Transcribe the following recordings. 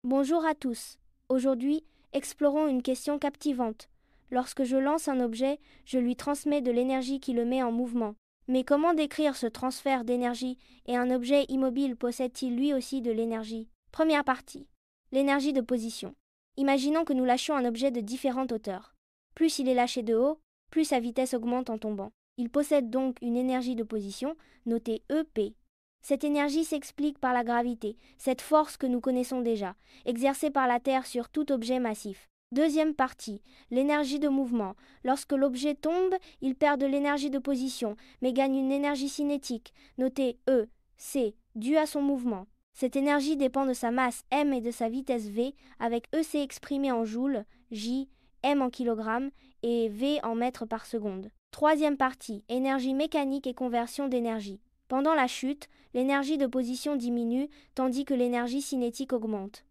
Bonjour à tous. Aujourd'hui, explorons une question captivante. Lorsque je lance un objet, je lui transmets de l'énergie qui le met en mouvement. Mais comment décrire ce transfert d'énergie et un objet immobile possède-t-il lui aussi de l'énergie? Première partie. L'énergie de position. Imaginons que nous lâchions un objet de différentes hauteurs. Plus il est lâché de haut, plus sa vitesse augmente en tombant. Il possède donc une énergie de position, notée EP. Cette énergie s'explique par la gravité, cette force que nous connaissons déjà, exercée par la Terre sur tout objet massif. Deuxième partie, l'énergie de mouvement. Lorsque l'objet tombe, il perd de l'énergie de position, mais gagne une énergie cinétique, notée E, C, due à son mouvement. Cette énergie dépend de sa masse m et de sa vitesse v, avec EC exprimé en joules, J, m en kilogrammes et v en mètres par seconde. Troisième partie, énergie mécanique et conversion d'énergie. Pendant la chute, l'énergie de position diminue tandis que l'énergie cinétique augmente.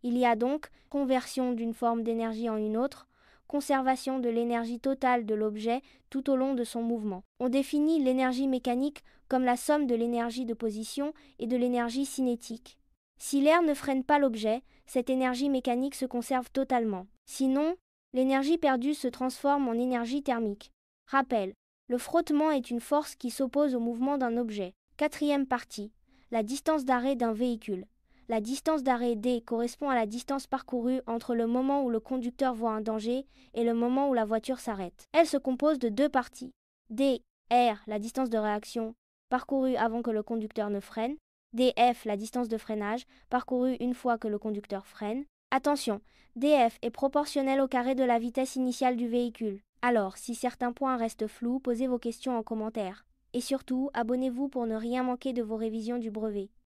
Il y a donc conversion d'une forme d'énergie en une autre, conservation de l'énergie totale de l'objet tout au long de son mouvement. On définit l'énergie mécanique comme la somme de l'énergie de position et de l'énergie cinétique. Si l'air ne freine pas l'objet, cette énergie mécanique se conserve totalement. Sinon, l'énergie perdue se transforme en énergie thermique. Rappel. Le frottement est une force qui s'oppose au mouvement d'un objet. Quatrième partie. La distance d'arrêt d'un véhicule. La distance d'arrêt D correspond à la distance parcourue entre le moment où le conducteur voit un danger et le moment où la voiture s'arrête. Elle se compose de deux parties. D, R, la distance de réaction parcourue avant que le conducteur ne freine. DF, la distance de freinage parcourue une fois que le conducteur freine. Attention, DF est proportionnel au carré de la vitesse initiale du véhicule. Alors, si certains points restent flous, posez vos questions en commentaire. Et surtout, abonnez-vous pour ne rien manquer de vos révisions du brevet.